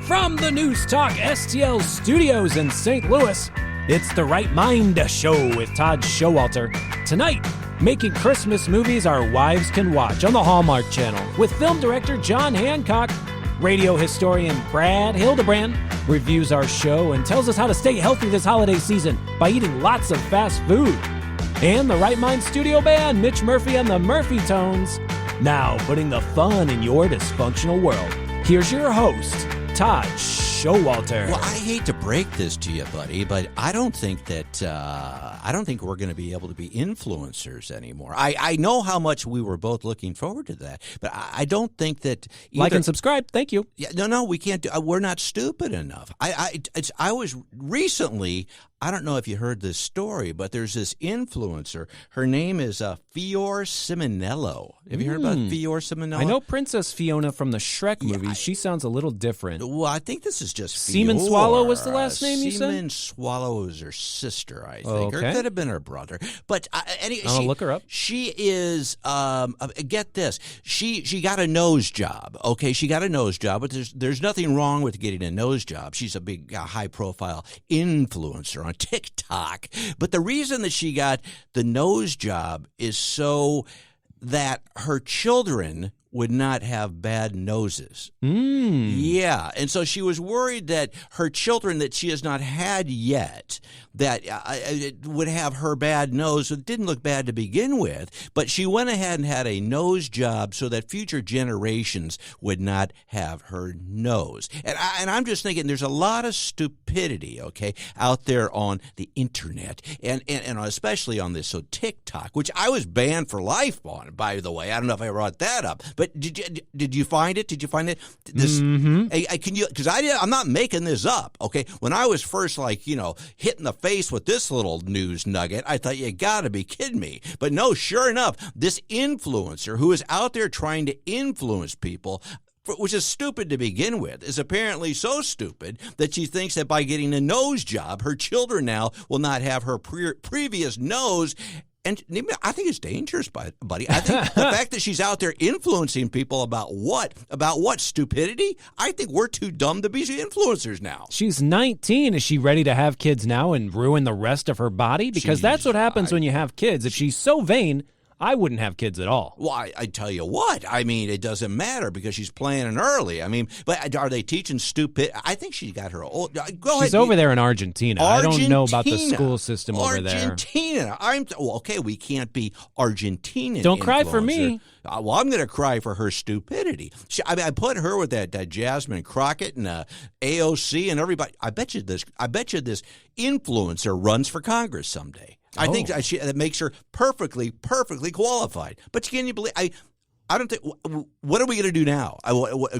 From the News Talk STL studios in St. Louis, it's The Right Mind Show with Todd Showalter. Tonight, making Christmas movies our wives can watch on the Hallmark Channel with film director John Hancock. Radio historian Brad Hildebrand reviews our show and tells us how to stay healthy this holiday season by eating lots of fast food. And the Right Mind studio band, Mitch Murphy and the Murphy Tones, now putting the fun in your dysfunctional world. Here's your host, Todd Showalter. Well, I hate to break this to you, buddy, but I don't think that we're going to be able to be influencers anymore. I know how much we were both looking forward to that, but I don't think that Like and subscribe. Thank you. Yeah, no, we can't. We're not stupid enough. I was recently. I don't know if you heard this story, but there's this influencer. Her name is Fior Simonello. Have you heard about Fior Simonello? I know Princess Fiona from the Shrek movie. She sounds a little different. Well, I think this is just Seaman Fior. Swallow was the last name you said? Seaman Swallow is her sister, I think. Okay. Or it could have been her brother. But anyway, I'll look her up. She is, get this, she got a nose job. Okay, she got a nose job, but there's nothing wrong with getting a nose job. She's a big, high-profile influencer on TikTok. But the reason that she got the nose job is so that her children would not have bad noses. Yeah, and so she was worried that her children that she has not had yet, that would have her bad nose. It didn't look bad to begin with, but she went ahead and had a nose job so that future generations would not have her nose. And I'm just thinking there's a lot of stupidity, okay, out there on the internet, and especially on this TikTok, which I was banned for life on, by the way. I don't know if I brought that up, but did you find it? Did you find it? This, can you? Because I'm not making this up. Okay, when I was first hitting the face with this little news nugget, I thought you got to be kidding me. But no, sure enough, this influencer who is out there trying to influence people, which is stupid to begin with, is apparently so stupid that she thinks that by getting a nose job, her children now will not have her previous nose. And I think it's dangerous, buddy. I think the fact that she's out there influencing people about what stupidity? I think we're too dumb to be influencers now. She's 19. Is she ready to have kids now and ruin the rest of her body? Because that's what happens when you have kids. If she's so vain, I wouldn't have kids at all. Well, I tell you what. I mean, it doesn't matter because she's planning early. I mean, but are they teaching stupid? I think she got her old. She's over there in Argentina. I don't know about the school system over there. Argentina. Okay, we can't be Argentinian. Don't cry for me. Well, I'm going to cry for her stupidity. I put her with that Jasmine Crockett and AOC and everybody. I bet you this influencer runs for Congress someday. I think that makes her perfectly qualified. But can you believe? I don't think. What are we going to do now?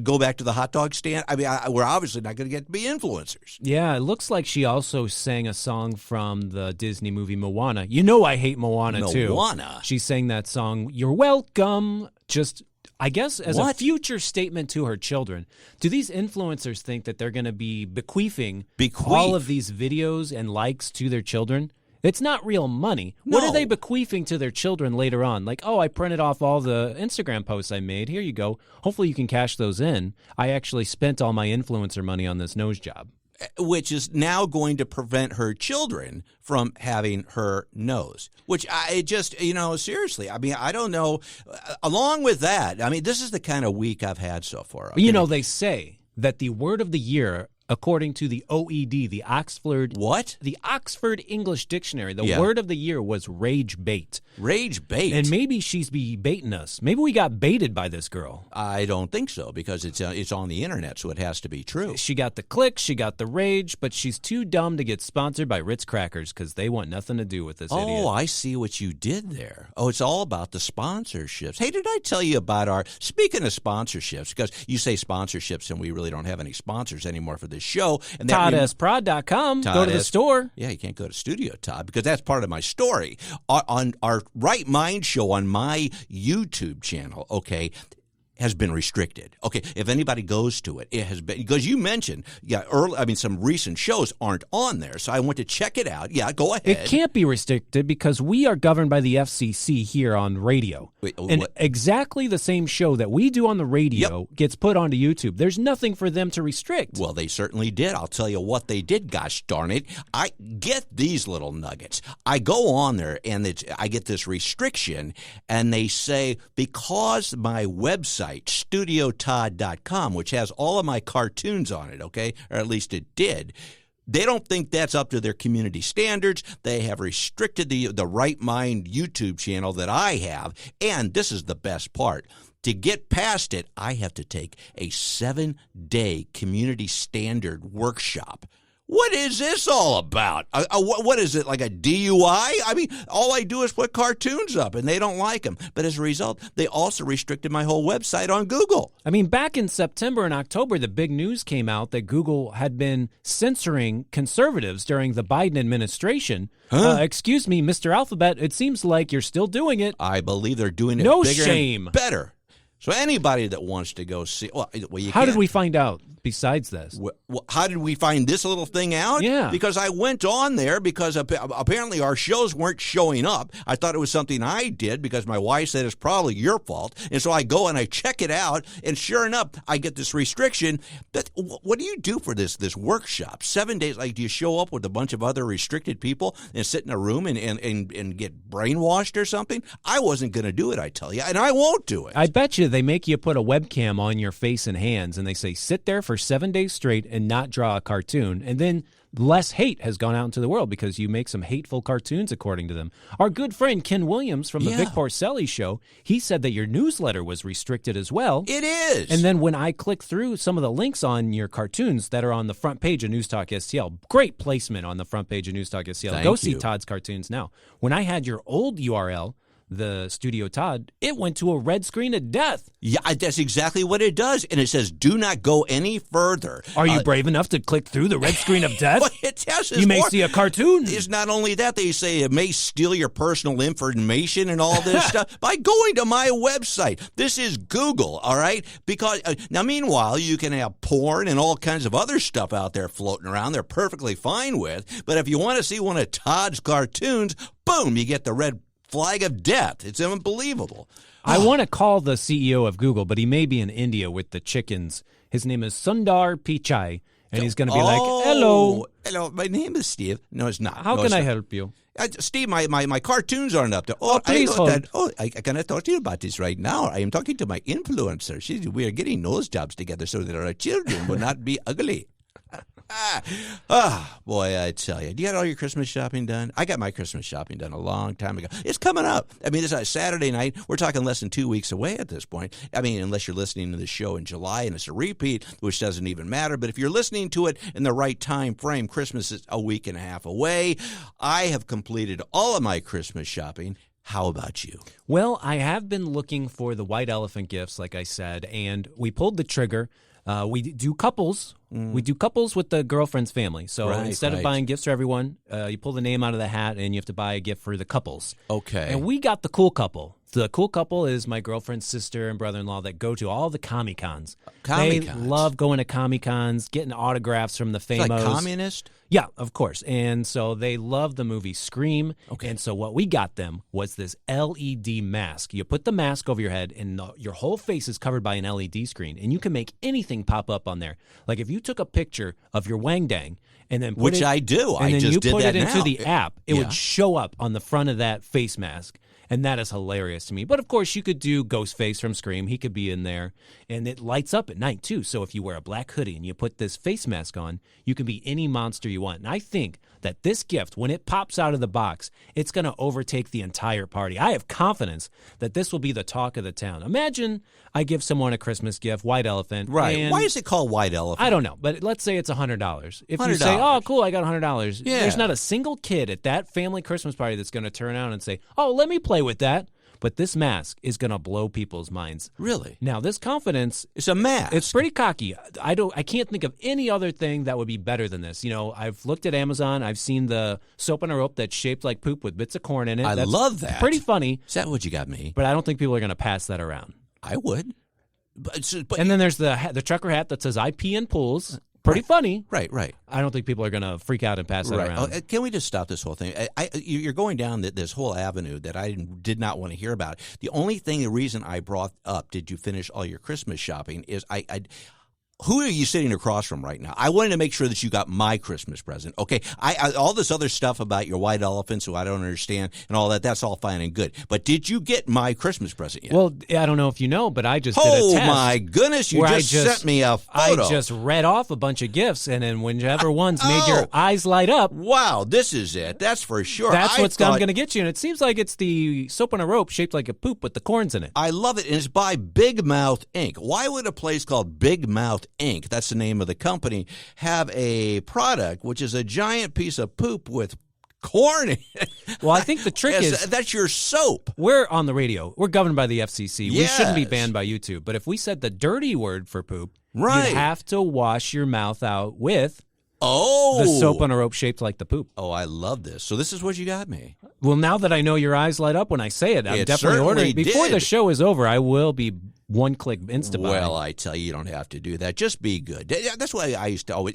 Go back to the hot dog stand? I mean, we're obviously not going to get to be influencers. Yeah, it looks like she also sang a song from the Disney movie Moana. You know, I hate Moana too. Moana. She sang that song. You're welcome. Just, I guess, as a future statement to her children. Do these influencers think that they're going to be bequeathing all of these videos and likes to their children? It's not real money. No. What are they bequeathing to their children later on? Like, I printed off all the Instagram posts I made. Here you go. Hopefully you can cash those in. I actually spent all my influencer money on this nose job. Which is now going to prevent her children from having her nose. Which seriously, I mean, I don't know. Along with that, I mean, this is the kind of week I've had so far. Okay? They say that the word of the year, according to the OED, the Oxford English Dictionary, the word of the year was rage bait. Rage bait. And maybe she's baiting us. Maybe we got baited by this girl. I don't think so, because it's on the internet, so it has to be true. She got the clicks, she got the rage, but she's too dumb to get sponsored by Ritz Crackers because they want nothing to do with this idiot. Oh, I see what you did there. Oh, it's all about the sponsorships. Hey, did I tell you about speaking of sponsorships, because you say sponsorships and we really don't have any sponsors anymore for this show. And ToddSprod.com. Go to the store. Yeah, you can't go to Studio Todd because that's part of my story. On our Right Mind show on my YouTube channel, okay, has been restricted. Okay, if anybody goes to it, it has been, because you mentioned, some recent shows aren't on there, so I went to check it out. Yeah, go ahead. It can't be restricted because we are governed by the FCC here on radio. And what? Exactly the same show that we do on the radio gets put onto YouTube. There's nothing for them to restrict. Well, they certainly did. I'll tell you what they did, gosh darn it. I get these little nuggets. I go on there, and I get this restriction, and they say, because my website, StudioTodd.com, which has all of my cartoons on it, okay, or at least it did, they don't think that's up to their community standards. They have restricted the Right Mind YouTube channel that I have, and this is the best part. To get past it, I have to take a 7-day community standard workshop. What is this all about? What is it, like a DUI? I mean, all I do is put cartoons up, and they don't like them. But as a result, they also restricted my whole website on Google. I mean, back in September and October, the big news came out that Google had been censoring conservatives during the Biden administration. Excuse me, Mr. Alphabet, it seems like you're still doing it. I believe they're doing it no bigger shame. and better. So anybody that wants to go see, How did we find out besides this? Well, how did we find this little thing out? Yeah. Because I went on there because apparently our shows weren't showing up. I thought it was something I did because my wife said it's probably your fault. And so I go and I check it out, and sure enough, I get this restriction. But what do you do for this workshop? 7 days, like, do you show up with a bunch of other restricted people and sit in a room and get brainwashed or something? I wasn't going to do it, I tell you, and I won't do it. I bet you they make you put a webcam on your face and hands, and they say, sit there for 7 days straight and not draw a cartoon. And then less hate has gone out into the world because you make some hateful cartoons, according to them. Our good friend Ken Williams from the Vic Porcelli show, he said that your newsletter was restricted as well. It is. And then when I click through some of the links on your cartoons that are on the front page of News Talk STL, great placement on the front page of News Talk STL. Go see Todd's cartoons now. When I had your old URL, the Studio Todd, it went to a red screen of death. Yeah, that's exactly what it does. And it says, do not go any further. Are you brave enough to click through the red screen of death? Well, it tells us you may see a cartoon. It's not only that, they say it may steal your personal information and all this stuff by going to my website. This is Google, all right? Because now, meanwhile, you can have porn and all kinds of other stuff out there floating around. They're perfectly fine with. But if you want to see one of Todd's cartoons, boom, you get the red flag of death. It's unbelievable. I want to call the CEO of Google, but he may be in India with the chickens. His name is Sundar Pichai, and he's going to be like, hello. Hello, my name is Steve. No, it's not. How can I help you? Steve, my cartoons aren't up there. Please hold. I cannot talk to you about this right now. I am talking to my influencer. We are getting nose jobs together so that our children will not be ugly. Boy, I tell you. Do you get all your Christmas shopping done? I got my Christmas shopping done a long time ago. It's coming up. I mean, it's a Saturday night. We're talking less than 2 weeks away at this point. I mean, unless you're listening to the show in July and it's a repeat, which doesn't even matter. But if you're listening to it in the right time frame, Christmas is a week and a half away. I have completed all of my Christmas shopping. How about you? Well, I have been looking for the white elephant gifts, like I said, and we pulled the trigger. We do couples. We do couples with the girlfriend's family. So instead of buying gifts for everyone, you pull the name out of the hat and you have to buy a gift for the couples. Okay. And we got the cool couple. The cool couple is my girlfriend's sister and brother-in-law that go to all the Comic-Cons. They love going to Comic-Cons, getting autographs from the famous. Like communist? Yeah, of course. And so they love the movie Scream. Okay. And so what we got them was this LED mask. You put the mask over your head and your whole face is covered by an LED screen. And you can make anything pop up on there. Like if you took a picture of your wang dang and then Which I do. And I then just you did put that it into now. the app, it would show up on the front of that face mask. And that is hilarious to me. But, of course, you could do Ghostface from Scream. He could be in there. And it lights up at night, too. So if you wear a black hoodie and you put this face mask on, you can be any monster you want. And I think that this gift, when it pops out of the box, it's going to overtake the entire party. I have confidence that this will be the talk of the town. Imagine I give someone a Christmas gift, white elephant. Right. Why is it called white elephant? I don't know. But let's say it's $100. If you say, oh, cool, I got $100. Yeah. There's not a single kid at that family Christmas party that's going to turn around and say, oh, let me play with that. But this mask is going to blow people's minds. Really? Now, this confidence, it's a mask. It's pretty cocky. I can't think of any other thing that would be better than this. You know, I've looked at Amazon. I've seen the soap on a rope that's shaped like poop with bits of corn in it. I love that. Pretty funny. Is that what you got me? But I don't think people are going to pass that around. I would. And then there's the trucker hat that says "I pee in pools." Pretty funny. Right. I don't think people are going to freak out and pass that around. Oh, can we just stop this whole thing? You're going down this whole avenue that I did not want to hear about. The reason I brought up, did you finish all your Christmas shopping, is who are you sitting across from right now? I wanted to make sure that you got my Christmas present. Okay, all this other stuff about your white elephants who I don't understand and all that's all fine and good. But did you get my Christmas present yet? Well, I don't know if you know, but I just did a test. Oh, my goodness, you just sent me a photo. I just read off a bunch of gifts, and then whichever ones made your eyes light up. Wow, this is it. That's for sure. That's what's going to get you. And it seems like it's the soap on a rope shaped like a poop with the corns in it. I love it, and it's by Big Mouth Inc. Why would a place called Big Mouth Inc., that's the name of the company, have a product which is a giant piece of poop with corn in it? Well, I think the trick is that's your soap. We're on the radio. We're governed by the FCC. Yes. We shouldn't be banned by YouTube. But if we said the dirty word for poop, right, you'd have to wash your mouth out with the soap on a rope shaped like the poop. Oh, I love this. So this is what you got me. Well, now that I know your eyes light up when I say it, I'm definitely ordering. Before the show is over, I will be one-click Insta-buy. Well, I tell you don't have to do that. Just be good. That's why I used to always.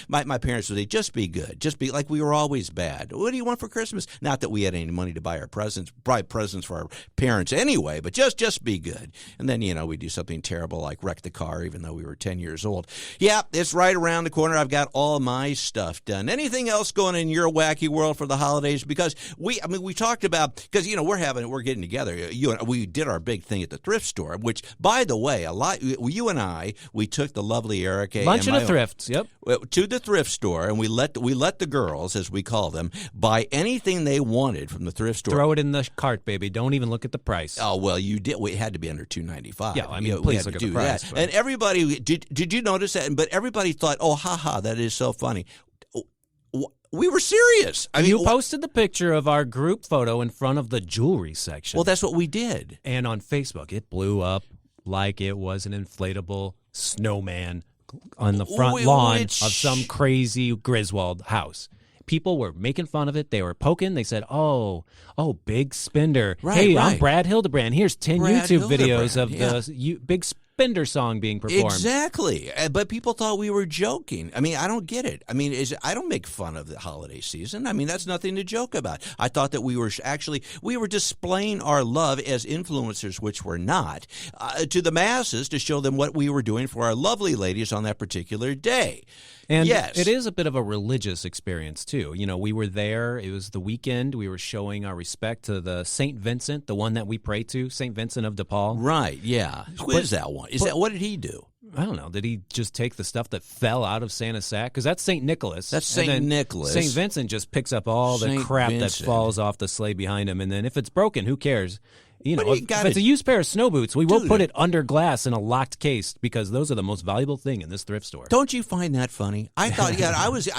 My parents would say, "Just be good. Just be like we were always bad." What do you want for Christmas? Not that we had any money to buy our presents, buy presents for our parents anyway, but just be good. And then we do something terrible like wreck the car, even though we were 10 years old. Yeah, it's right around the corner. I've got all my stuff done. Anything else going in your wacky world for the holidays? Because we talked about, because we're getting together. We did our big thing at the thrift store, which, by the way, you and I, we took the lovely Erica luncheon of thrifts, to the thrift store, and we let the girls, as we call them, buy anything they wanted from the thrift store. Throw it in the cart, baby. Don't even look at the price. Oh well, you did. It had to be under $2.95. Yeah, I mean, please look at the price. And everybody did you notice that? But everybody thought, oh, haha, that is so funny. We were serious. You posted the picture of our group photo in front of the jewelry section. Well, that's what we did. And on Facebook, it blew up like it was an inflatable snowman on the front lawn of some crazy Griswold house. People were making fun of it. They were poking. They said, oh, big spender. Right, hey, right. I'm Brad Hildebrand. Here's 10 Brad YouTube videos of Hildebrand, the big spender song being performed. Exactly. But people thought we were joking. I mean, I don't get it. I mean, I don't make fun of the holiday season. I mean, that's nothing to joke about. I thought that we were displaying our love as influencers, which we're not, to the masses to show them what we were doing for our lovely ladies on that particular day. And yes, it is a bit of a religious experience, too. We were there. It was the weekend. We were showing our respect to the St. Vincent, the one that we pray to, St. Vincent of de Paul. Right, yeah. Who is that one? What did he do? I don't know. Did he just take the stuff that fell out of Santa's sack? Because that's St. Nicholas. That's St. Nicholas. St. Vincent just picks up all the crap that falls off the sleigh behind him. And then if it's broken, who cares? If it's a used pair of snow boots, we will put it under glass in a locked case because those are the most valuable thing in this thrift store. Don't you find that funny? I thought,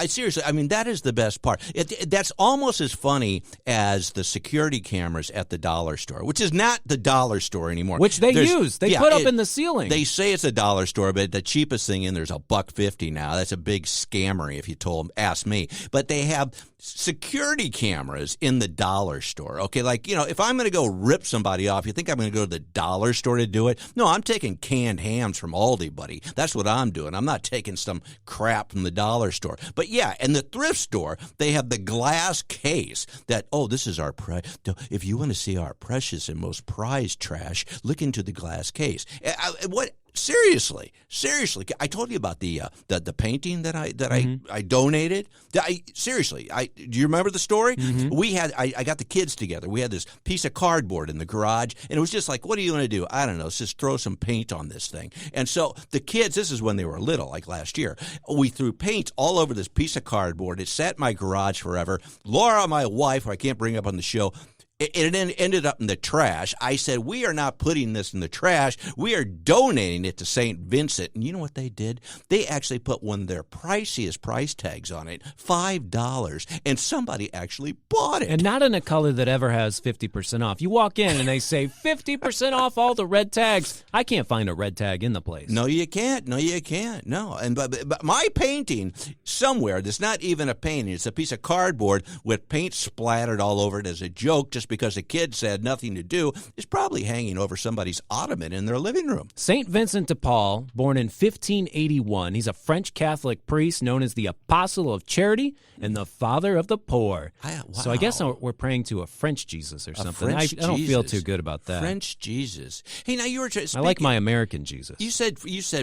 seriously, I mean, that is the best part. That's almost as funny as the security cameras at the dollar store, which is not the dollar store anymore. Which they use. They put up in the ceiling. They say it's a dollar store, but the cheapest thing in there's $1.50 now. That's a big scammery if you ask me. But they have security cameras in the dollar store. Okay, like, if I'm going to go rip somebody off, you think I'm going to go to the dollar store to do it? No, I'm taking canned hams from Aldi, buddy. That's what I'm doing. I'm not taking some crap from the dollar store. But yeah, in the thrift store, they have the glass case that, this is our if you want to see our precious and most prized trash, look into the glass case. Seriously, I told you about the painting that I donated. Do you remember the story? Mm-hmm. I got the kids together. We had this piece of cardboard in the garage, and it was just like, what are you going to do? I don't know. Let's just throw some paint on this thing. And so the kids, this is when they were little, like last year, we threw paint all over this piece of cardboard. It sat in my garage forever. Laura, my wife, who I can't bring up on the show, it ended up in the trash. I said, we are not putting this in the trash. We are donating it to St. Vincent. And you know what they did? They actually put one of their priciest price tags on it, $5, and somebody actually bought it. And not in a color that ever has 50% off. You walk in and they say 50% off all the red tags. I can't find a red tag in the place. No, you can't. No. And but my painting somewhere, that's not even a painting. It's a piece of cardboard with paint splattered all over it as a joke, just because the kids had nothing to do is probably hanging over somebody's ottoman in their living room. St. Vincent de Paul, born in 1581. He's a French Catholic priest known as the Apostle of Charity and the Father of the Poor. Wow. So I guess we're praying to a French Jesus or something. I don't feel too good about that. French Jesus. Hey, now you were I like my American Jesus. You said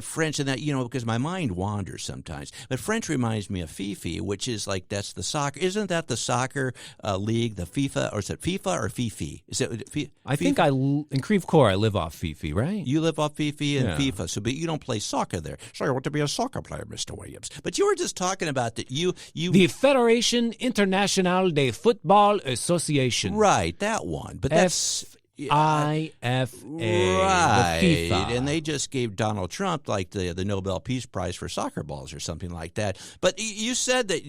French, and that because my mind wanders sometimes. But French reminds me of FIFA, which is like that's the soccer. Isn't that the soccer league, the FIFA, or is it FIFA or Fifi? Is it? I think in Creve Coeur I live off Fifi, right? You live off Fifi and FIFA, so but you don't play soccer there. So I want to be a soccer player, Mr. Williams. But you were just talking about that you the Fédération Internationale de Football Association, right? That one, but that's. IFA, right? the FIFA. And they just gave Donald Trump like the Nobel Peace Prize for soccer balls or something like that. But you said that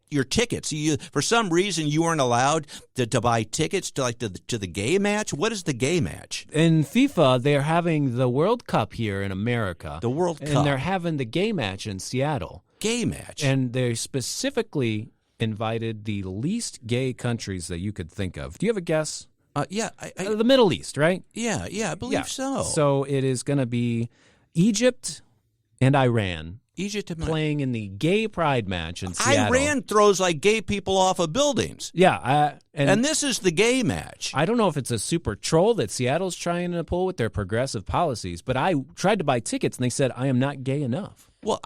your tickets. For some reason, you weren't allowed to buy tickets to the gay match. What is the gay match? In FIFA, they're having the World Cup here in America. The World Cup, and they're having the gay match in Seattle. Gay match, and they specifically invited the least gay countries that you could think of. Do you have a guess? The Middle East, right? Yeah, I believe so. So it is going to be Egypt and Iran. Egypt playing in the gay pride match in Seattle. Iran throws like gay people off of buildings. Yeah. And this is the gay match. I don't know if it's a super troll that Seattle's trying to pull with their progressive policies, but I tried to buy tickets and they said I am not gay enough. Well,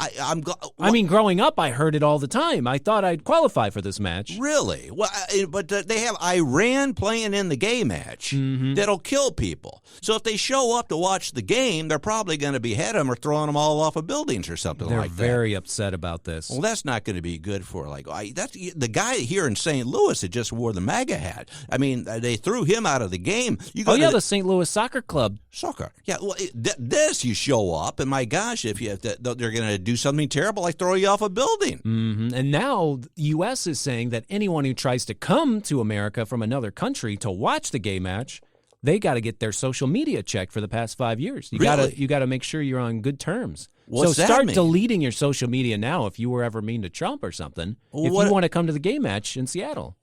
I mean, growing up, I heard it all the time. I thought I'd qualify for this match. Really? Well, but they have Iran playing in the gay match that'll kill people. So if they show up to watch the game, they're probably going to behead them or throwing them all off of buildings or something like that. They're very upset about this. Well, that's not going to be good for that's the guy here in St. Louis that just wore the MAGA hat. I mean, they threw him out of the game. The St. Louis Soccer Club. Soccer. Yeah. Well, this you show up, and my gosh, if they're going to do something terrible like throw you off a building. Mm-hmm. And now the U.S. is saying that anyone who tries to come to America from another country to watch the gay match, they got to get their social media checked for the past 5 years. You got to make sure you're on good terms. What's so that start mean? Deleting your social media now if you were ever mean to Trump or something. If you want to come to the gay match in Seattle.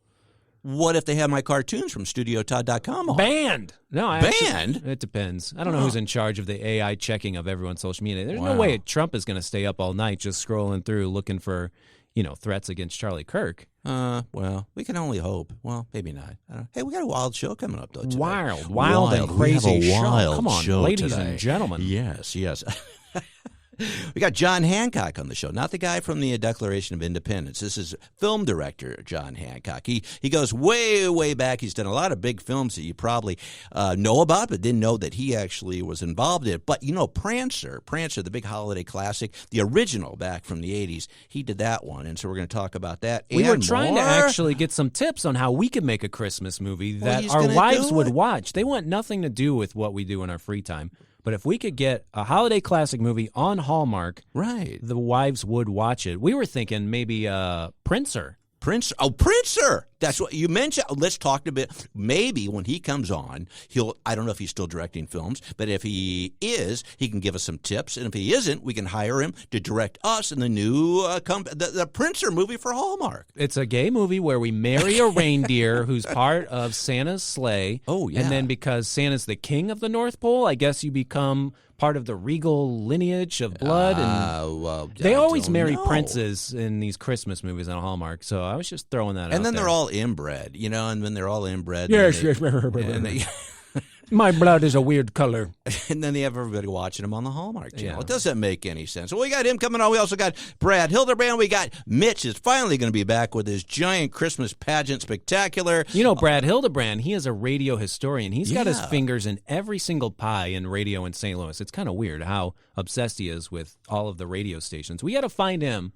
What if they have my cartoons from StudioTodd.com on? Banned. No, banned? It depends. I don't know who's in charge of the AI checking of everyone's social media. There's no way Trump is going to stay up all night just scrolling through looking for, threats against Charlie Kirk. Well, we can only hope. Well, maybe not. Hey, we got a wild show coming up, though, today. Wild and crazy we have a wild show. Come on, show ladies today. and gentlemen. Yes. We got John Hancock on the show, not the guy from the Declaration of Independence. This is film director John Hancock. He goes way, way back. He's done a lot of big films that you probably know about, but didn't know that he actually was involved in it. But, Prancer, the big holiday classic, the original back from the 80s, he did that one. And so we're going to talk about that. We were trying to actually get some tips on how we could make a Christmas movie that our wives would watch. They want nothing to do with what we do in our free time. But if we could get a holiday classic movie on Hallmark, right, the wives would watch it. We were thinking maybe Prancer. Prancer. That's what you mentioned. Let's talk a bit. Maybe when he comes on, I don't know if he's still directing films, but if he is, he can give us some tips. And if he isn't, we can hire him to direct us in the new the Prancer movie for Hallmark. It's a gay movie where we marry a reindeer who's part of Santa's sleigh. Oh, yeah. And then because Santa's the king of the North Pole, I guess you become part of the regal lineage of blood. And they always marry princes in these Christmas movies on Hallmark. So I was just throwing that out there. And then they're all inbred, and when they're all inbred. Yes. My blood is a weird color. And then they have everybody watching them on the Hallmark channel. Yeah. It doesn't make any sense. Well, we got him coming on. We also got Brad Hildebrand. We got Mitch is finally going to be back with his giant Christmas pageant spectacular. Brad Hildebrand, he is a radio historian. He's got his fingers in every single pie in radio in St. Louis. It's kind of weird how obsessed he is with all of the radio stations. We got to find him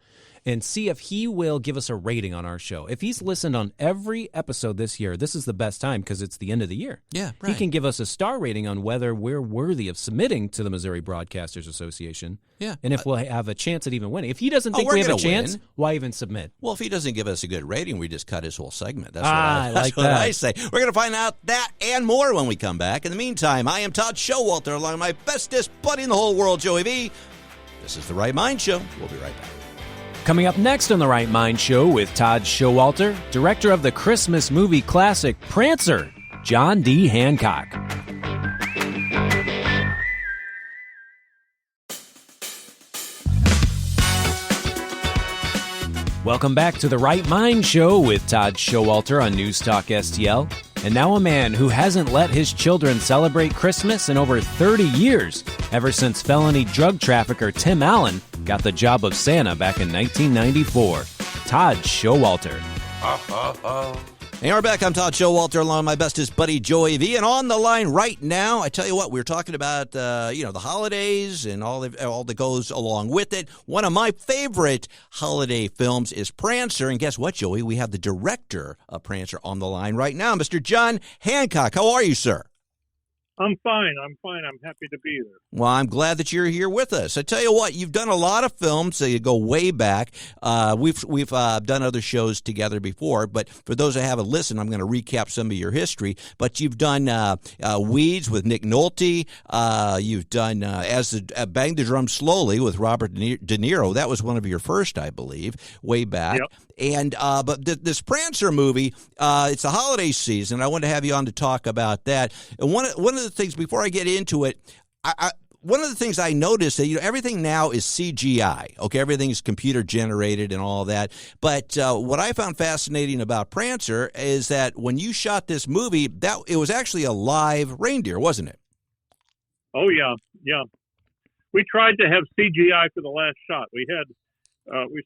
and see if he will give us a rating on our show. If he's listened on every episode this year, this is the best time because it's the end of the year. Yeah, right. He can give us a star rating on whether we're worthy of submitting to the Missouri Broadcasters Association. Yeah. And if we'll have a chance at even winning. If he doesn't think we have a chance, why even submit? Well, if he doesn't give us a good rating, we just cut his whole segment. That's what I say. We're going to find out that and more when we come back. In the meantime, I am Todd Showalter, along with my bestest buddy in the whole world, Joey V. This is The Right Mind Show. We'll be right back. Coming up next on The Right Mind Show with Todd Showalter, director of the Christmas movie classic Prancer, John D. Hancock. Welcome back to The Right Mind Show with Todd Showalter on News Talk STL. And now a man who hasn't let his children celebrate Christmas in over 30 years, ever since felony drug trafficker Tim Allen got the job of Santa back in 1994. Todd Showalter. Hey, we're back. I'm Todd Showalter, along with my bestest buddy Joey V. And on the line right now, I tell you what, we're talking about the holidays and all that goes along with it. One of my favorite holiday films is Prancer, and guess what, Joey? We have the director of Prancer on the line right now, Mr. John Hancock. How are you, sir? I'm fine. I'm happy to be there. Well, I'm glad that you're here with us. I tell you what, you've done a lot of films, so you go way back. We've done other shows together before, but for those that haven't listened, I'm going to recap some of your history. But you've done Weeds with Nick Nolte. You've done Bang the Drum Slowly with Robert De Niro. That was one of your first, I believe, way back. Yep. And but this Prancer movie, it's a holiday season. I wanted to have you on to talk about that. And one of the things, before I get into it, one of the things I noticed that everything now is CGI. Okay, everything's computer generated and all that. But what I found fascinating about Prancer is that when you shot this movie, that it was actually a live reindeer, wasn't it? Oh yeah. We tried to have CGI for the last shot. We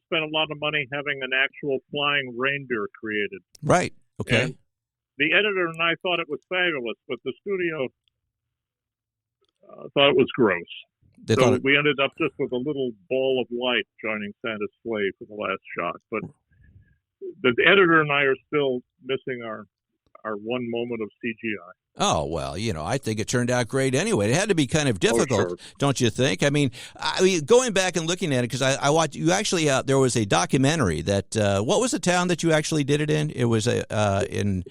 spent a lot of money having an actual flying reindeer created. Right. Okay. And the editor and I thought it was fabulous, but the studio thought it was gross. We ended up just with a little ball of light joining Santa's sleigh for the last shot. But the editor and I are still missing our one moment of CGI. Oh, well, I think it turned out great anyway. It had to be kind of difficult, sure. Don't you think? I mean, going back and looking at it, because I watched, you actually, there was a documentary that, what was the town that you actually did it in? It was in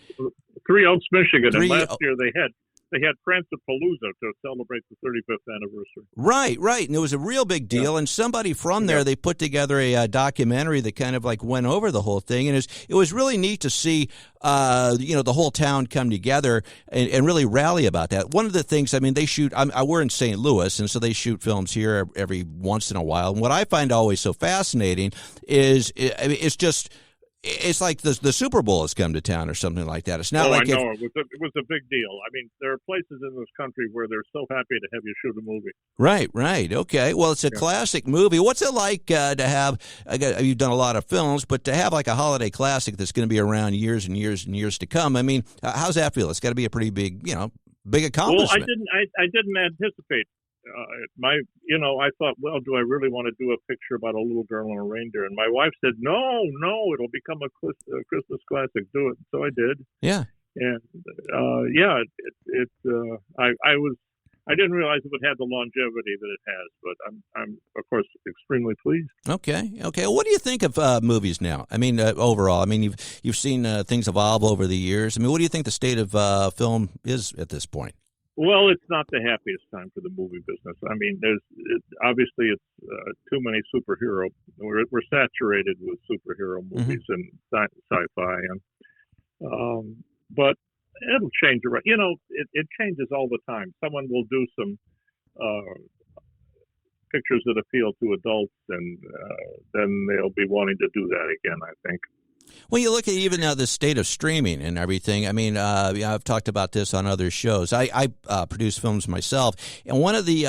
Three Oaks, Michigan, and last year they had Prancer-palooza to celebrate the 35th anniversary. Right, and it was a real big deal. Yeah. And somebody from there, they put together a documentary that kind of like went over the whole thing, and it was really neat to see, the whole town come together and really rally about that. One of the things, I mean, they shoot. We're in St. Louis, and so they shoot films here every once in a while. And what I find always so fascinating is, it's just. It's like the Super Bowl has come to town or something like that. It's not like I know. It was a big deal. I mean, there are places in this country where they're so happy to have you shoot a movie. Right. Okay. Well, it's a classic movie. What's it like to have? You've done a lot of films, but to have like a holiday classic that's going to be around years and years and years to come. I mean, how's that feel? It's got to be a pretty big accomplishment. Well, I didn't anticipate. I thought, well, do I really want to do a picture about a little girl and a reindeer? And my wife said, no, it'll become a Christmas classic. Do it. So I did. Yeah. And I didn't realize it would have the longevity that it has, but I'm of course extremely pleased. Okay. Well, what do you think of movies now? I mean, overall, I mean, you've seen things evolve over the years. I mean, what do you think the state of film is at this point? Well, it's not the happiest time for the movie business. I mean, obviously it's too many superhero. We're saturated with superhero movies and sci-fi, and but it'll change. It changes all the time. Someone will do some pictures that appeal to adults, and then they'll be wanting to do that again, I think. Well, you look at even now the state of streaming and everything. I mean, I've talked about this on other shows. I produce films myself, and one of the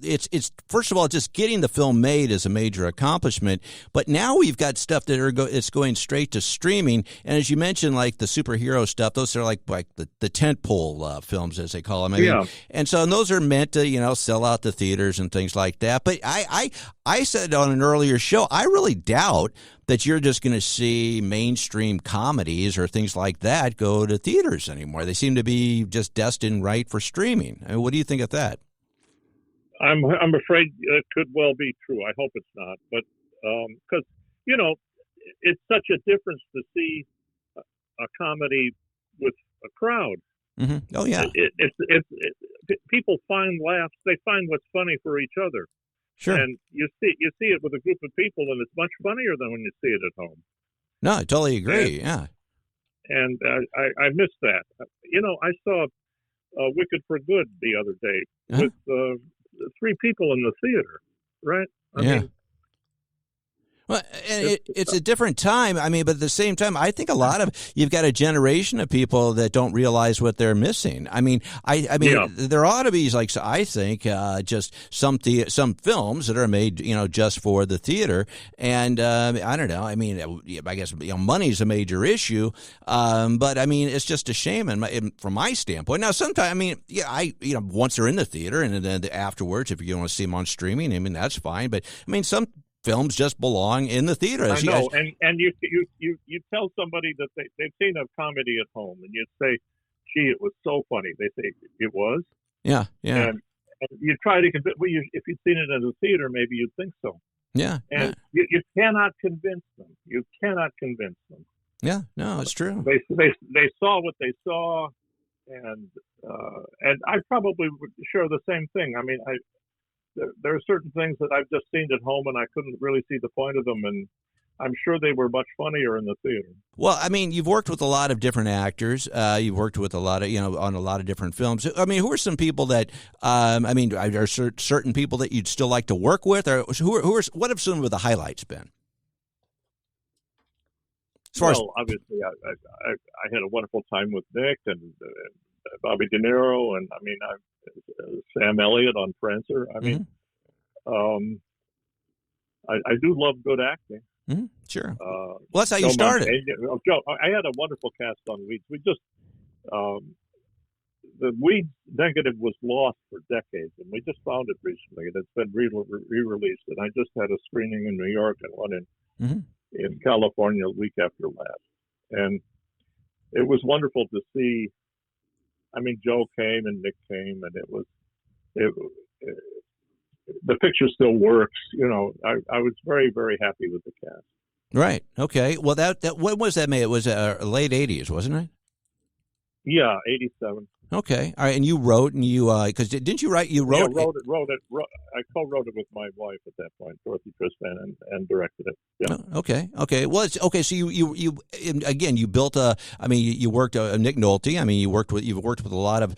it's first of all, just getting the film made is a major accomplishment. But now we've got stuff that it's going straight to streaming, and as you mentioned, like the superhero stuff, those are like the tentpole films, as they call them. I mean, and so those are meant to sell out the theaters and things like that. But I said on an earlier show, I really doubt that you're just going to see mainstream comedies or things like that go to theaters anymore. They seem to be just destined right for streaming. I mean, what do you think of that? I'm afraid it could well be true. I hope it's not. But because, it's such a difference to see a comedy with a crowd. Mm-hmm. Oh, yeah. People find laughs. They find what's funny for each other. Sure. And you see it with a group of people, and it's much funnier than when you see it at home. No, I totally agree. Yeah. And I miss that. I saw Wicked for Good the other day with 3 people in the theater, right? I mean, well, and it's a different time. I mean, but at the same time, I think you've got a generation of people that don't realize what they're missing. I mean, there ought to be, like, I think, just some films that are made, just for the theater. And I don't know. I mean, I guess money's a major issue, but I mean, it's just a shame. And from my standpoint, now sometimes, I mean, once they're in the theater, and then afterwards, if you want to see them on streaming, I mean, that's fine. But I mean, some films just belong in the theater. I know, and you tell somebody that they've seen a comedy at home, and you say, "Gee, it was so funny." They say, "It was." Yeah. And you try to convince. Well, if you'd seen it in the theater, maybe you'd think so. Yeah. And you cannot convince them. You cannot convince them. Yeah. No, it's true. They saw what they saw, and I probably would share the same thing. I mean, there are certain things that I've just seen at home, and I couldn't really see the point of them, and I'm sure they were much funnier in the theater. Well, I mean, you've worked with a lot of different actors. You've worked with a lot of, on a lot of different films. I mean, who are some people that, are certain people that you'd still like to work with, or what have some of the highlights been? Obviously, I had a wonderful time with Nick and Bobby De Niro, and I mean, Sam Elliott on Prancer. I mean, I do love good acting. Mm-hmm. Sure. Well, that's how you started. Joe, I had a wonderful cast on Weeds. We just the Weeds negative was lost for decades, and we just found it recently, and it's been re-released. And I just had a screening in New York and one in California a week after last, and it was wonderful to see. I mean, Joe came and Nick came, and the picture still works. I was very, very happy with the cast. Right. Okay. Well, that when was that made? It was late 80s, wasn't it? Yeah, 87. Okay. All right. And you wrote, and because didn't you write? You wrote. Yeah, wrote it. I co-wrote it with my wife at that point, Dorothy Tristan, and directed it. Yeah. Okay. Okay. Well, it's okay. So you again, you built you worked Nick Nolte. I mean, you've worked with a lot of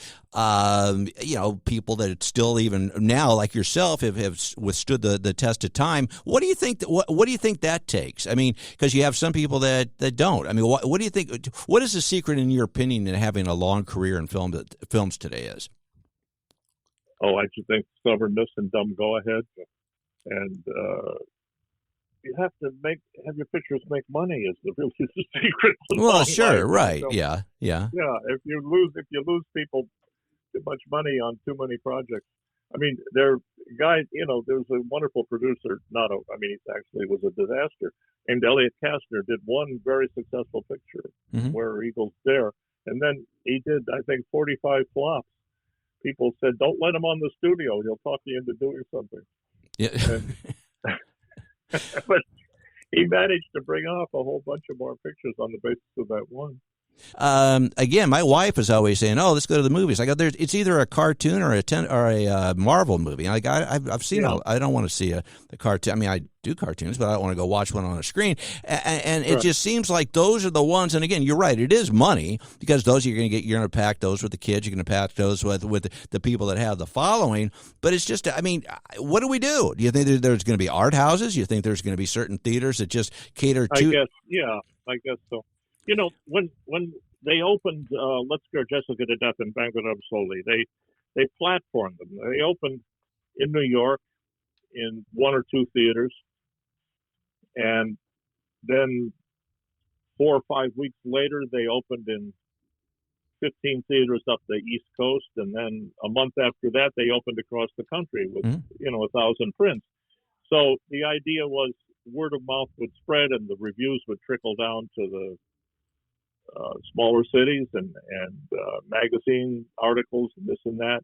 people that still even now, like yourself, have withstood the test of time. What do you think? What do you think that takes? I mean, because you have some people that don't. I mean, what do you think? What is the secret, in your opinion, in having a long career in films today is? Oh, I just think stubbornness and dumb go-ahead, and you have to have your pictures make money is the secret. Well, sure, right, so, yeah. If you lose people too much money on too many projects, I mean, there's a wonderful producer. He actually was a disaster, named Elliot Kastner. Did one very successful picture, Where Eagles Dare, and then he did, I think, 45 flops. People said, "Don't let him on the studio; he'll talk you into doing something." Yeah. But he managed to bring off a whole bunch of more pictures on the basis of that one. Again, my wife is always saying, "Oh, let's go to the movies." I go, "It's either a cartoon or a Marvel movie." And I've seen. I don't want to see a cartoon. I mean, I do cartoons, but I don't want to go watch one on a screen. And it just seems like those are the ones. And again, you're right. It is money, because those you're going to pack those with the kids. You're going to pack those with the people that have the following. But it's just, I mean, what do we do? Do you think there's going to be art houses? Do you think there's going to be certain theaters that just cater to? I guess so. When they opened Let's Scare Jessica to Death and Bang It Up Slowly, they platformed them. They opened in New York in 1 or 2 theaters, and then 4 or 5 weeks later, they opened in 15 theaters up the East Coast, and then a month after that, they opened across the country with 1,000 prints. So the idea was word of mouth would spread, and the reviews would trickle down to the smaller cities and magazine articles and this and that,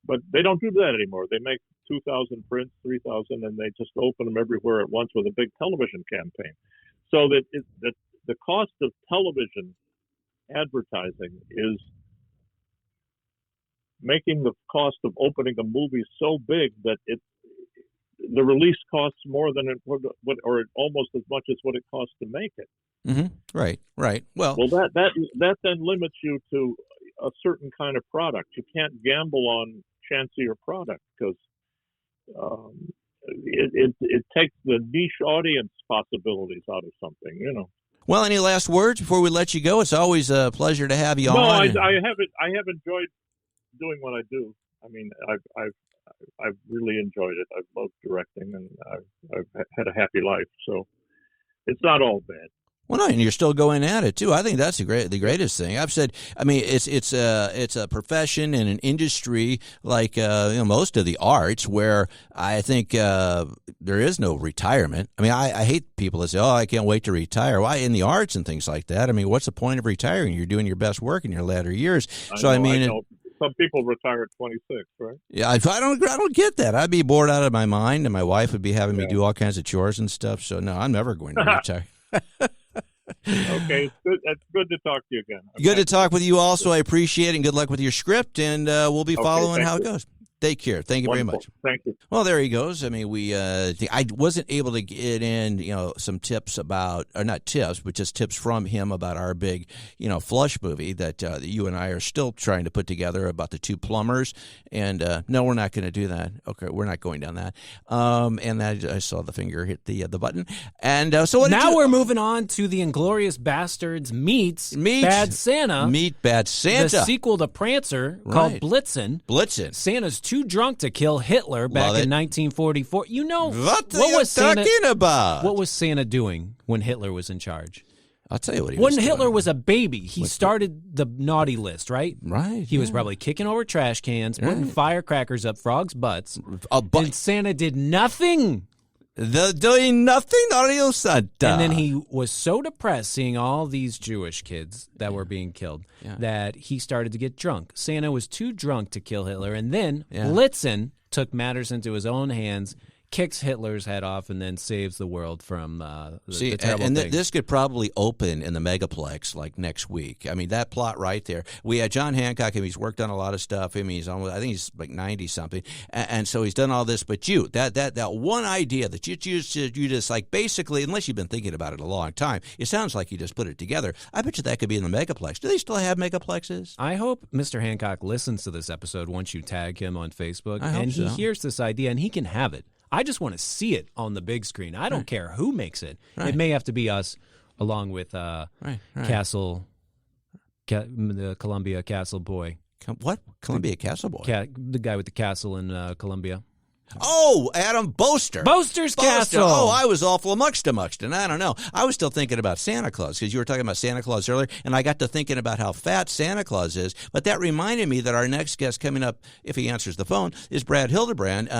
but they don't do that anymore. They make 2,000 prints, 3,000, and they just open them everywhere at once with a big television campaign. So that the cost of television advertising is making the cost of opening a movie so big that the release costs more than it would, or almost as much as what it costs to make it. Mm-hmm. Right. Well, that then limits you to a certain kind of product. You can't gamble on chancier product because it takes the niche audience possibilities out of something, you know. Well, any last words before we let you go? It's always a pleasure to have you on. No, I have enjoyed doing what I do. I mean, I've really enjoyed it. I've loved directing, and I've had a happy life. So it's not all bad. Well, no, and you're still going at it too. I think that's the greatest thing. I've said. I mean, it's a profession and an industry like most of the arts where I think there is no retirement. I mean, I hate people that say, "Oh, I can't wait to retire." Why in the arts and things like that? I mean, what's the point of retiring? You're doing your best work in your latter years. I know. Some people retire at 26, right? Yeah, I don't get that. I'd be bored out of my mind, and my wife would be having me do all kinds of chores and stuff. So no, I'm never going to retire. Okay, it's good to talk to you again. Good to talk with you also. I appreciate it, and good luck with your script, and we'll be following how it goes. Take care. Thank you very much. Thank you. Well, there he goes. I mean, I wasn't able to get in, some tips about, or not tips, but just tips from him about our big, Flush movie that you and I are still trying to put together about the two plumbers. And no, we're not going to do that. Okay, we're not going down that. And I saw the finger hit the button. And so now we're moving on to the Inglourious Bastards meets Bad Santa. Meet Bad Santa. The sequel to Prancer called Blitzen. Santa's too drunk to kill Hitler back in 1944. What was Santa talking about? What was Santa doing when Hitler was in charge? I'll tell you what he was doing. When Hitler was a baby, he started the naughty list, right? Right. He was probably kicking over trash cans, putting firecrackers up frogs' butts. And Santa did nothing. Doing nothing, Mario Santa. And then he was so depressed seeing all these Jewish kids that were being killed that he started to get drunk. Santa was too drunk to kill Hitler, and then Blitzen took matters into his own hands, kicks Hitler's head off, and then saves the world from the terrible things. This could probably open in the Megaplex like next week. I mean, that plot right there. We had John Hancock, and he's worked on a lot of stuff. I mean, I think he's like 90-something, and so he's done all this. But that one idea that you just like basically, unless you've been thinking about it a long time, it sounds like you just put it together. I bet you that could be in the Megaplex. Do they still have Megaplexes? I hope Mr. Hancock listens to this episode once you tag him on Facebook, and he hears this idea, and he can have it. I just want to see it on the big screen. I don't care who makes it. It may have to be us, along with Castle, the Columbia Castle boy. What? Columbia Castle boy? The guy with the castle in Columbia. Oh, Adam Boaster. Boaster's Castle. Oh, I was awful amongst, and I don't know. I was still thinking about Santa Claus because you were talking about Santa Claus earlier, and I got to thinking about how fat Santa Claus is. But that reminded me that our next guest coming up, if he answers the phone, is Brad Hildebrand.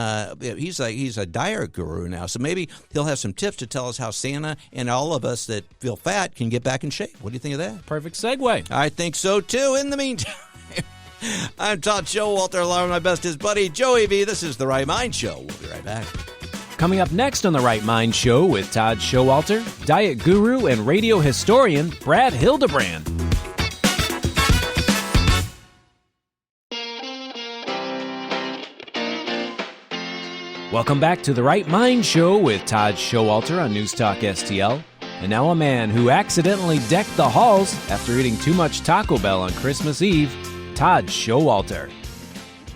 He's a diet guru now, so maybe he'll have some tips to tell us how Santa and all of us that feel fat can get back in shape. What do you think of that? Perfect segue. I think so, too. In the meantime, I'm Todd Showalter, along with my bestest buddy, Joey V. This is The Right Mind Show. We'll be right back. Coming up next on The Right Mind Show with Todd Showalter, diet guru and radio historian Brad Hildebrand. Welcome back to The Right Mind Show with Todd Showalter on News Talk STL. And now a man who accidentally decked the halls after eating too much Taco Bell on Christmas Eve, Todd Showalter.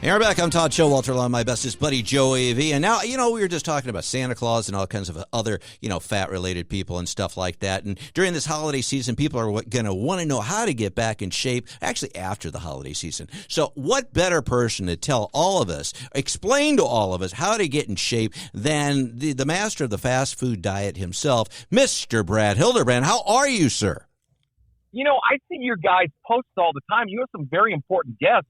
Hey, we're back. I'm Todd Showalter, along with my bestest buddy, Joey V. And now, we were just talking about Santa Claus and all kinds of other, fat-related people and stuff like that. And during this holiday season, people are going to want to know how to get back in shape, actually after the holiday season. So what better person to tell all of us, explain to all of us how to get in shape than the master of the fast food diet himself, Mr. Brad Hildebrand. How are you, sir? I see your guys post all the time. You have some very important guests.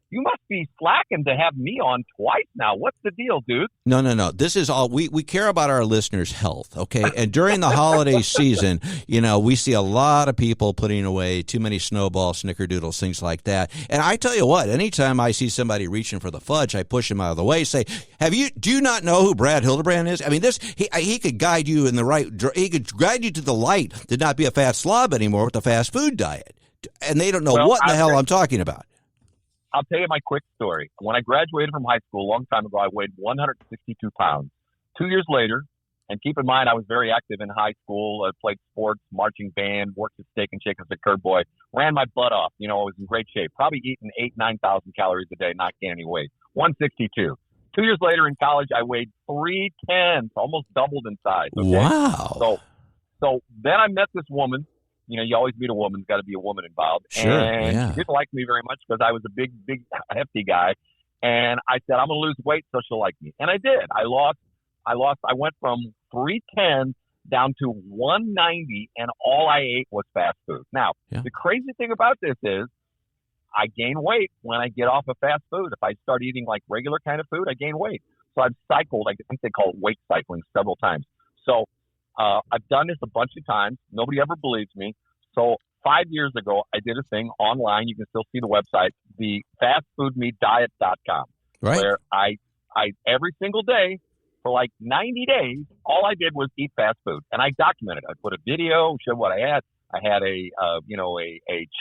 You must be slacking to have me on twice now. What's the deal, dude? No. This is all we care about our listeners' health, okay? And during the holiday season, we see a lot of people putting away too many snowballs, snickerdoodles, things like that. And I tell you what, anytime I see somebody reaching for the fudge, I push him out of the way. Say, do you not know who Brad Hildebrand is? I mean, he could guide you in the right. He could guide you to the light to not be a fat slob anymore with the fast food diet. And they don't know what the hell I'm talking about. I'll tell you my quick story. When I graduated from high school a long time ago, I weighed 162 pounds. 2 years later, and keep in mind I was very active in high school. I played sports, marching band, worked at Steak and Shake as a curb boy, ran my butt off. I was in great shape. Probably eating 9,000 calories a day, not gaining any weight. 162. 2 years later in college, I weighed 310, almost doubled in size. Okay? Wow. So then I met this woman. You always meet a woman. There's got to be a woman involved. Sure, and yeah. she didn't like me very much because I was a big, hefty guy. And I said, I'm going to lose weight so she'll like me. And I did. I went from 310 down to 190, and all I ate was fast food. Now, The crazy thing about this is I gain weight when I get off of fast food. If I start eating like regular kind of food, I gain weight. So I've cycled, I think they call it weight cycling, several times. So I've done this a bunch of times. Nobody ever believes me. So 5 years ago, I did a thing online. You can still see the website, the fastfoodmediet.com, right. where I every single day for like 90 days, all I did was eat fast food, and I documented. I put a video, showed what I had. I had a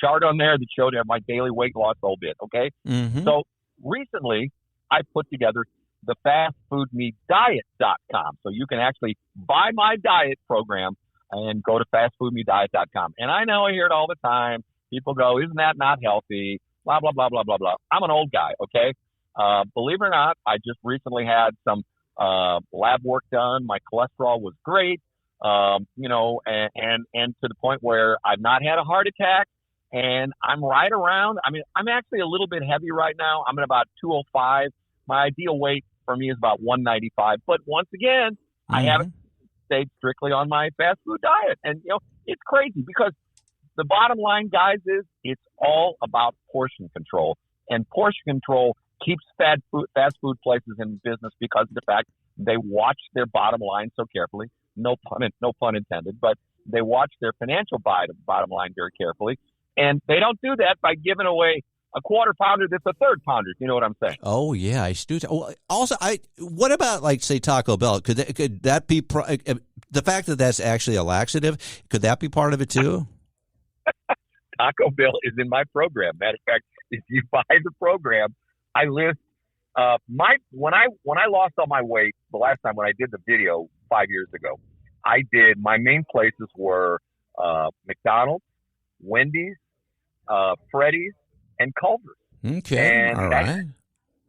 chart on there that showed my daily weight loss, the whole bit. Okay. Mm-hmm. So recently, I put together the fastfoodmediet.com, so you can actually buy my diet program and go to fastfoodmediet.com. And I know I hear it all the time. People go, "Isn't that not healthy?" Blah blah blah blah blah blah. I'm an old guy. Okay. Believe it or not, I just recently had some lab work done. My cholesterol was great. And to the point where I've not had a heart attack, and I'm right around. I'm actually a little bit heavy right now. I'm at about 205. My ideal weight for me is about 195. But once again, I haven't stayed strictly on my fast food diet. And, it's crazy because the bottom line, guys, is it's all about portion control. And portion control keeps fast food places in business because of the fact they watch their bottom line so carefully. No pun intended, but they watch their financial bottom line very carefully. And they don't do that by giving away a quarter pounder that's a third pounder. You know what I'm saying? Oh, yeah, I do. Also, what about, like, say, Taco Bell? Could that be the fact that that's actually a laxative? Could that be part of it, too? Taco Bell is in my program. Matter of fact, if you buy the program, I list when I lost all my weight the last time when I did the video 5 years ago, my main places were McDonald's, Wendy's, Freddy's, and Culver's. Okay, and all right.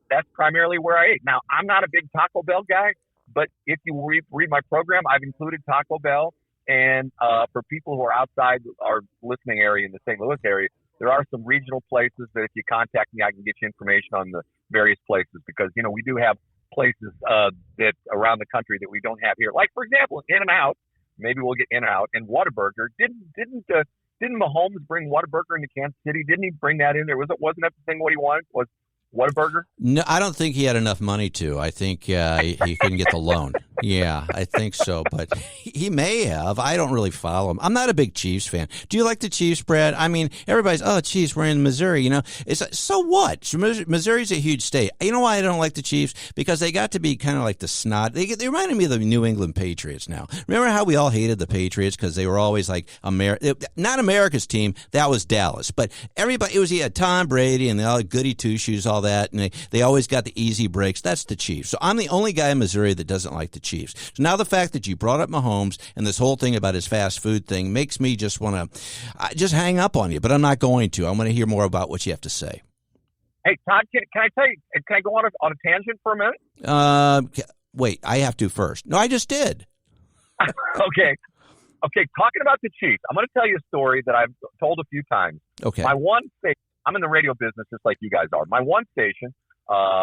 That's primarily where I ate. Now, I'm not a big Taco Bell guy, but if you read my program, I've included Taco Bell. And for people who are outside our listening area in the St. Louis area, there are some regional places that if you contact me, I can get you information on the various places because, we do have places that around the country that we don't have here. Like, for example, In-N-Out. Maybe we'll get In-N-Out. And Whataburger. Didn't Mahomes bring Whataburger into Kansas City? Didn't he bring that in there? Wasn't that the thing what he wanted? Was Whataburger? No, I don't think he had enough money to. I think he couldn't get the loan. Yeah, I think so. But he may have. I don't really follow him. I'm not a big Chiefs fan. Do you like the Chiefs, Brad? I mean, everybody's, Chiefs, we're in Missouri. It's so what? Missouri's a huge state. You know why I don't like the Chiefs? Because they got to be kind of like the snot. They reminded me of the New England Patriots now. Remember how we all hated the Patriots because they were always like not America's team. That was Dallas. But everybody, he had Tom Brady and all the goody two-shoes, all that, and they always got the easy breaks. That's the Chiefs. So I'm the only guy in Missouri that doesn't like the Chiefs. So now the fact that you brought up Mahomes and this whole thing about his fast food thing makes me just want to just hang up on you, but I'm not going to. I want to hear more about what you have to say. Hey, Todd, can I tell you, can I go on a tangent for a minute? Wait, I have to first. No, I just did. Okay, talking about the Chiefs, I'm going to tell you a story that I've told a few times. Okay. My one station, I'm in the radio business just like you guys are. My one station,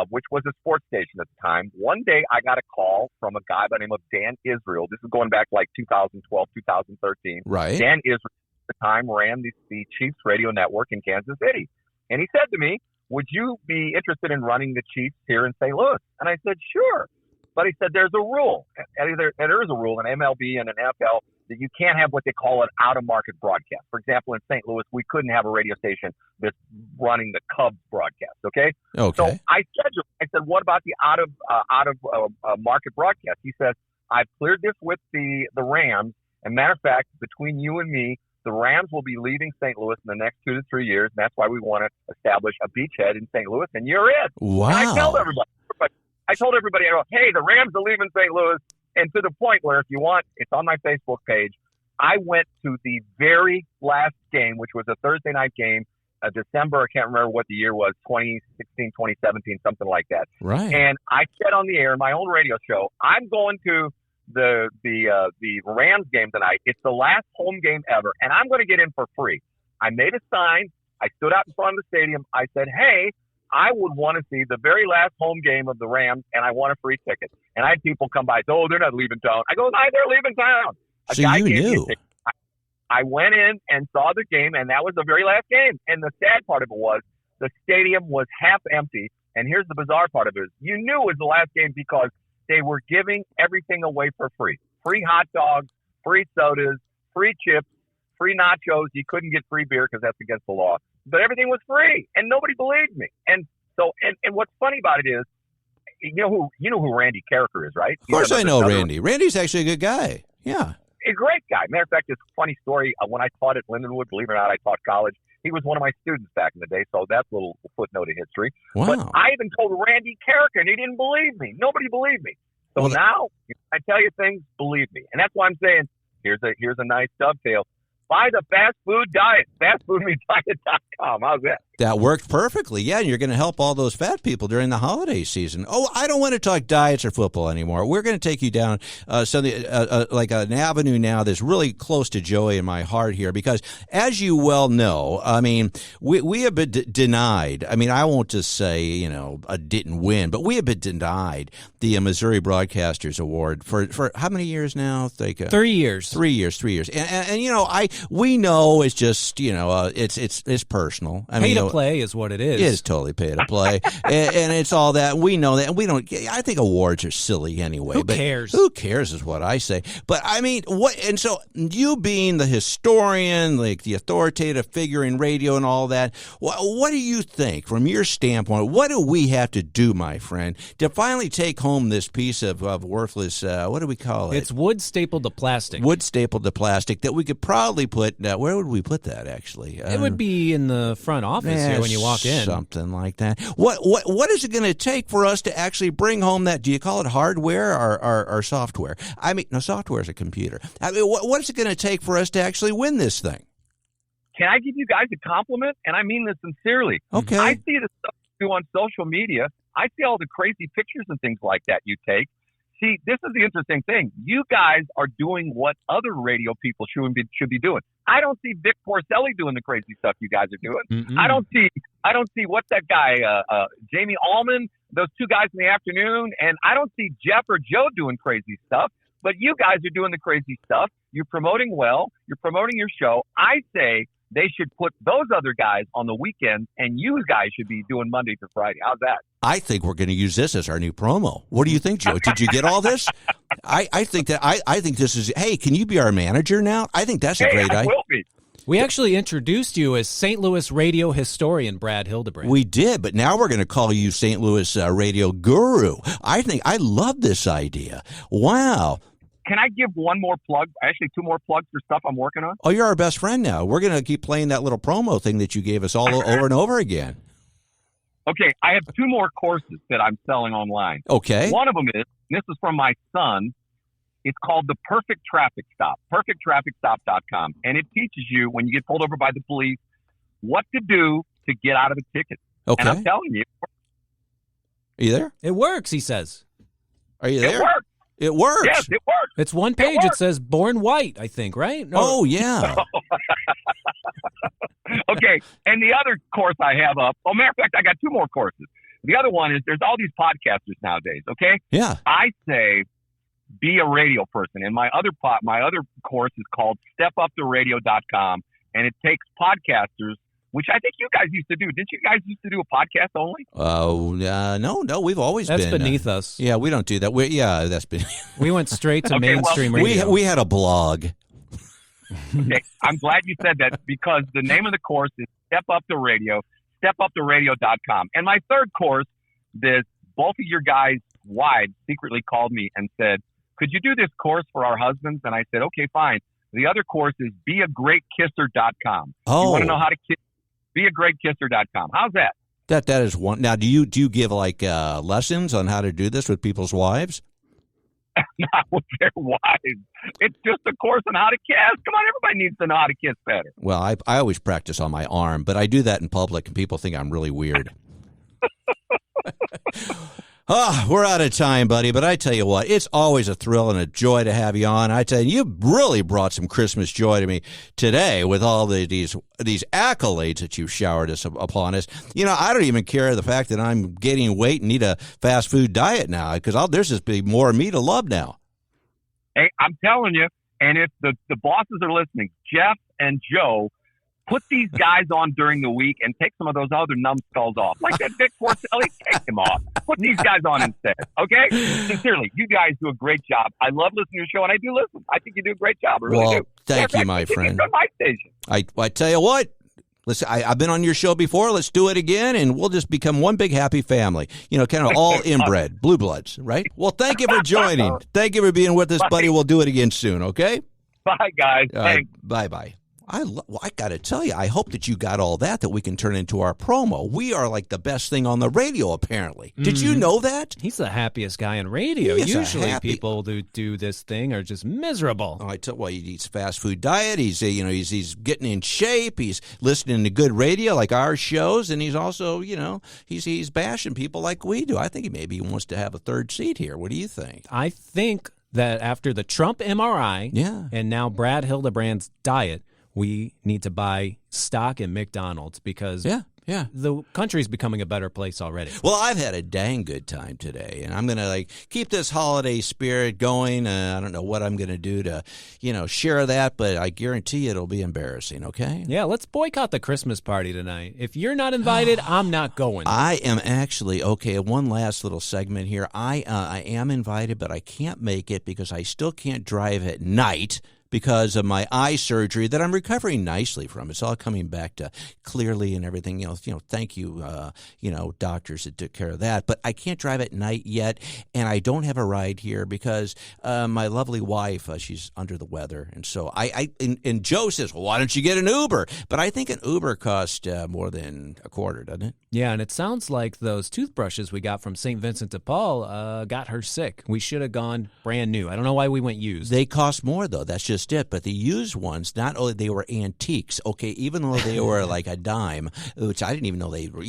which was a sports station at the time, one day I got a call from a guy by the name of Dan Israel. This is going back like 2012, 2013. Right. Dan Israel at the time ran the Chiefs radio network in Kansas City. And he said to me, would you be interested in running the Chiefs here in St. Louis? And I said, sure. But he said, there's a rule. And there is a rule in MLB and an NFL that you can't have what they call an out-of-market broadcast. For example, in St. Louis, we couldn't have a radio station that's running the Cubs broadcast, okay? Okay. So I said, what about the out-of-market broadcast? He said, I've cleared this with the Rams. And matter of fact, between you and me, The Rams will be leaving St. Louis in the next 2 to 3 years, and that's why we want to establish a beachhead in St. Louis, and you're it. Wow. And I told everybody, I go, hey, the Rams are leaving St. Louis, and to the point where if you want, it's on my Facebook page, I went to the very last game, which was a Thursday night game, December, I can't remember what the year was, 2016, 2017, something like that. Right. And I said on the air in my own radio show, I'm going to the Rams game tonight. It's the last home game ever, and I'm going to get in for free. I made a sign. I stood out in front of the stadium. I said, hey, I would want to see the very last home game of the Rams, and I want a free ticket. And I had people come by, oh, they're not leaving town. I go, no, they're leaving town. So you knew. I went in and saw the game, and that was the very last game. And the sad part of it was the stadium was half empty. And here's the bizarre part of it. You knew it was the last game because they were giving everything away for free. Free hot dogs, free sodas, free chips, free nachos. You couldn't get free beer because that's against the law. But everything was free, and nobody believed me. And so, and what's funny about it is, you know who Randy Carricker is, right? Of course I know Randy. Randy's actually a good guy. Yeah. A great guy. Matter of fact, it's a funny story. When I taught at Lindenwood, believe it or not, I taught college. He was one of my students back in the day, so that's a little footnote of history. Wow. But I even told Randy Carricker, and he didn't believe me. Nobody believed me. So now, I tell you things, believe me. And that's why I'm saying, here's a nice dovetail. Buy the fast food diet, fastfoodmediet.com. How's that? That worked perfectly. Yeah, and you're going to help all those fat people during the holiday season. Oh, I don't want to talk diets or football anymore. We're going to take you down like an avenue now that's really close to joy in my heart here because, as you well know, I mean, we have been denied. I mean, I won't just say, didn't win, but we have been denied the Missouri Broadcasters Award for how many years now? 3 years. 3 years. And we know it's just, it's personal. I mean, play is what it is. It is totally pay to play, and it's all that. We know that. And we don't. I think awards are silly anyway. Who cares? Who cares is what I say. But I mean, what? And so you being the historian, like the authoritative figure in radio and all that, what do you think from your standpoint? What do we have to do, my friend, to finally take home this piece of worthless? What do we call it? It's wood stapled to plastic. Wood stapled to plastic that we could probably put. Where would we put that? Actually, it would be in the front office here when you walk in. Something like that. What is it going to take for us to actually bring home that? Do you call it hardware or software? I mean, no, software is a computer. I mean, what is it going to take for us to actually win this thing? Can I give you guys a compliment? And I mean this sincerely. Okay. I see the stuff you do on social media. I see all the crazy pictures and things like that you take. See, this is the interesting thing. You guys are doing what other radio people should be doing. I don't see Vic Porcelli doing the crazy stuff you guys are doing. Mm-mm. I don't see what's that guy, Jamie Allman, those two guys in the afternoon, and I don't see Jeff or Joe doing crazy stuff. But you guys are doing the crazy stuff. You're promoting well. You're promoting your show. I say they should put those other guys on the weekends, and you guys should be doing Monday to Friday. How's that? I think we're going to use this as our new promo. What do you think, Joe? Did you get all this? I think this is. Hey, can you be our manager now? I think that's a great idea. Will be. We actually introduced you as St. Louis radio historian Brad Hildebrand. We did, but now we're going to call you St. Louis radio guru. I love this idea. Wow. Can I give one more plug? Actually, two more plugs for stuff I'm working on. Oh, you're our best friend now. We're going to keep playing that little promo thing that you gave us all over and over again. Okay, I have two more courses that I'm selling online. Okay. One of them is, and this is from my son, it's called The Perfect Traffic Stop, perfecttrafficstop.com. And it teaches you, when you get pulled over by the police, what to do to get out of a ticket. Okay. And I'm telling you. Are you there? It works, he says. Are you there? It works. It works. Yes, it works. It's one page. It says born white, I think, right? No. Oh, yeah. Okay, and the other course I have up, matter of fact, I got two more courses. The other one is there's all these podcasters nowadays, okay? Yeah. I say be a radio person. And my other course is called stepuptoradio.com, and it takes podcasters, which I think you guys used to do. Didn't you guys used to do a podcast only? No, we've always That's been. beneath us. Yeah, we don't do that. That's beneath. We went straight to mainstream radio. We had a blog. Okay, I'm glad you said that because the name of the course is Step Up to Radio, stepuptoradio.com. And my third course, both of your guys' wives secretly called me and said, could you do this course for our husbands? And I said, okay, fine. The other course is beagreatkisser.com. Oh. You want to know how to kiss? Beagreatkisser.com. How's that? That is one. Now, do you give like lessons on how to do this with people's wives? Not with their wives. It's just a course on how to kiss. Come on, everybody needs to know how to kiss better. Well, I always practice on my arm, but I do that in public, and people think I'm really weird. We're out of time, buddy, but I tell you what, it's always a thrill and a joy to have you on. I tell you, you really brought some Christmas joy to me today with all these accolades that you showered us upon us. You know, I don't even care the fact that I'm gaining weight and need a fast food diet now, because there's just be more of me to love now. Hey, I'm telling you, and if the bosses are listening, Jeff and Joe, put these guys on during the week and take some of those other numbskulls off. Like that Vic Porcelli, take them off. Put these guys on instead, okay? Sincerely, you guys do a great job. I love listening to your show, and I do listen. I think you do a great job. I really do. Thank you, my friend. On my station. I tell you what. Listen, I've been on your show before. Let's do it again, and we'll just become one big happy family. You know, kind of all inbred, blue bloods, right? Well, thank you for joining. Thank you for being with us, buddy. We'll do it again soon, okay? Bye, guys. Thanks. Bye-bye. I got to tell you, I hope that you got all that we can turn into our promo. We are like the best thing on the radio, apparently. Did you know that? He's the happiest guy on radio. Usually people who do this thing are just miserable. Oh, I tell you, he eats fast food diet. He's he's getting in shape. He's listening to good radio like our shows, and he's also, he's bashing people like we do. I think maybe he wants to have a third seat here. What do you think? I think that after the Trump MRI and now Brad Hildebrand's diet, we need to buy stock in McDonald's because the country's becoming a better place already. Well, I've had a dang good time today, and I'm going to keep this holiday spirit going. I don't know what I'm going to do to, share that, but I guarantee it'll be embarrassing, okay? Yeah, let's boycott the Christmas party tonight. If you're not invited, I'm not going. I am actually, okay, one last little segment here. I am invited, but I can't make it because I still can't drive at night because of my eye surgery that I'm recovering nicely from. It's all coming back to clearly and everything else. Thank you, doctors that took care of that. But I can't drive at night yet, and I don't have a ride here because my lovely wife, she's under the weather. And so and Joe says, well, why don't you get an Uber? But I think an Uber costs more than a quarter, doesn't it? Yeah, and it sounds like those toothbrushes we got from St. Vincent de Paul got her sick. We should have gone brand new. I don't know why we went used. They cost more, though. That's just it. But the used ones, not only they were antiques, okay, even though they were like a dime, which I didn't even know they were,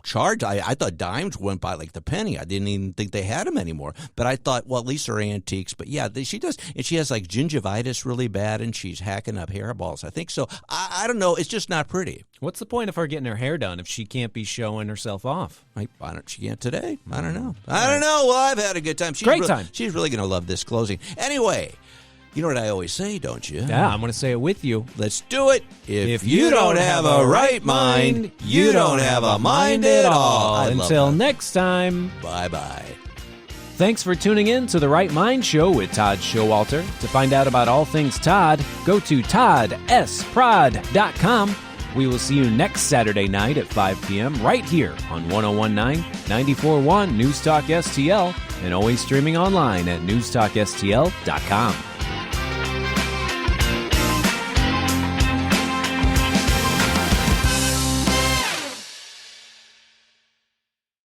charged. I thought dimes went by like the penny. I didn't even think they had them anymore. But I thought, well, at least they're antiques. But yeah, she does. And she has like gingivitis really bad, and she's hacking up hairballs, I think. So I don't know. It's just not pretty. What's the point of her getting her hair done if she can't be showing herself off? Why don't she get today? I don't know. Well, I've had a good time. Great time. She's really going to love this closing. Anyway, you know what I always say, don't you? Yeah, I'm going to say it with you. Let's do it. If you don't have a right mind, you don't have a mind at all. Until next time. Bye-bye. Thanks for tuning in to The Right Mind Show with Todd Showalter. To find out about all things Todd, go to toddsprod.com. We will see you next Saturday night at 5 p.m. right here on 101.9, 94.1 News Talk STL, and always streaming online at newstalkstl.com.